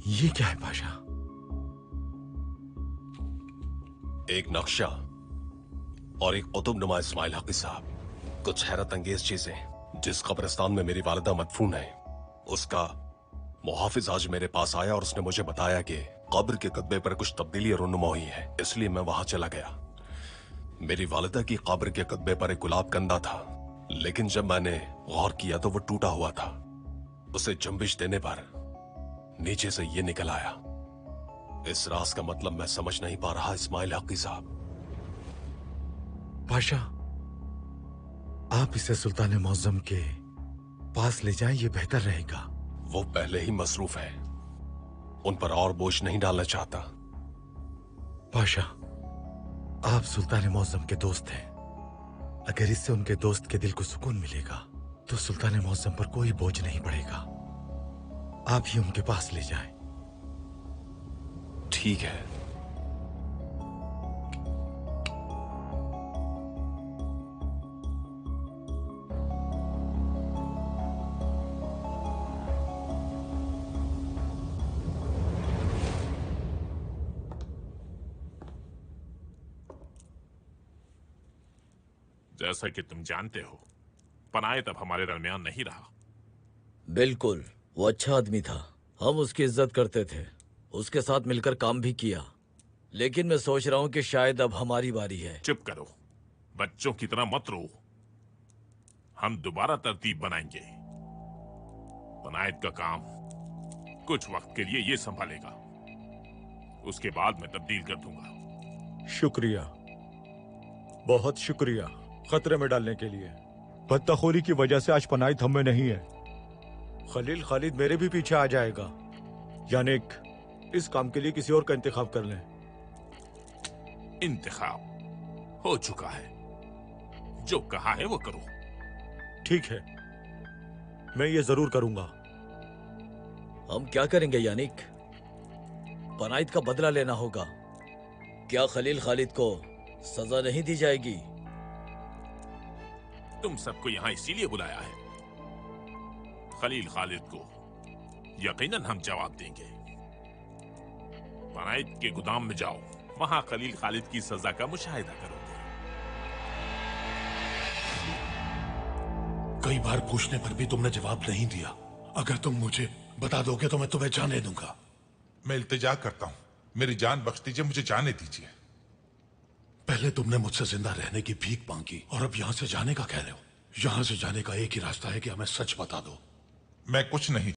ये क्या है पाशा? एक नक्शा और एक कुतुबनुमा इस्माइल हकी साहब। कुछ हैरत अंगेज चीजें। जिस कब्रिस्तान में मेरी वालिदा मदफून है, उसका मुहाफिज आज मेरे पास आया और उसने मुझे बताया कि कब्र के कतबे पर कुछ तब्दीली रूनुमा हुई है, इसलिए मैं वहां चला गया। मेरी वालिदा की कब्र के कतबे पर एक गुलाब कंदा था, लेकिन जब मैंने गौर किया तो वो टूटा हुआ था। उसे जंबिश देने पर नीचे से ये निकल आया। इस राज का मतलब मैं समझ नहीं पा रहा इस्माइल हकी साहब। पाशा, आप इसे सुल्तान मौज़म के पास ले जाएं, ये बेहतर रहेगा। वो पहले ही मसरूफ है, उन पर और बोझ नहीं डालना चाहता। पाशा, आप सुल्तान मौज़म के दोस्त हैं। अगर इससे उनके दोस्त के दिल को सुकून मिलेगा तो सुल्तान मौज़म पर कोई बोझ नहीं पड़ेगा। आप ही उनके पास ले जाएं। ठीक है। जैसा कि तुम जानते हो, पनायत अब हमारे दरमियान नहीं रहा। बिल्कुल, वो अच्छा आदमी था, हम उसकी इज्जत करते थे, उसके साथ मिलकर काम भी किया। लेकिन मैं सोच रहा हूं कि शायद अब हमारी बारी है। चुप करो, बच्चों की तरह मत रो। हम दोबारा तरतीब बनाएंगे। पनायत का काम कुछ वक्त के लिए ये संभालेगा, उसके बाद मैं तब्दील कर दूंगा। शुक्रिया, बहुत शुक्रिया खतरे में डालने के लिए। बदतखोरी की वजह से आज पनायत हम में नहीं है। खलील खालिद मेरे भी पीछे आ जाएगा। यानिक इस काम के लिए किसी और का इंतखाब कर लें। इंतखाब हो चुका है, जो कहा है वो करो। ठीक है, मैं ये जरूर करूंगा। हम क्या करेंगे यानिक? पनायत का बदला लेना होगा। क्या खलील खालिद को सजा नहीं दी जाएगी? तुम सबको यहां इसीलिए बुलाया है। खलील खालिद को यकीनन हम जवाब देंगे। पनायत के गोदाम में जाओ, वहां खलील खालिद की सजा का मुशाहिदा करोगे। कई बार पूछने पर भी तुमने जवाब नहीं दिया। अगर तुम मुझे बता दोगे तो मैं तुम्हें जाने दूंगा। मैं इल्तिजा करता हूं, मेरी जान बख्श दीजिए, मुझे जाने दीजिए। पहले तुमने मुझसे जिंदा रहने की भीख मांगी और अब यहां से जाने का कह रहे हो। यहां से जाने का एक ही रास्ता है कि हमें सच बता दो। मैं कुछ नहीं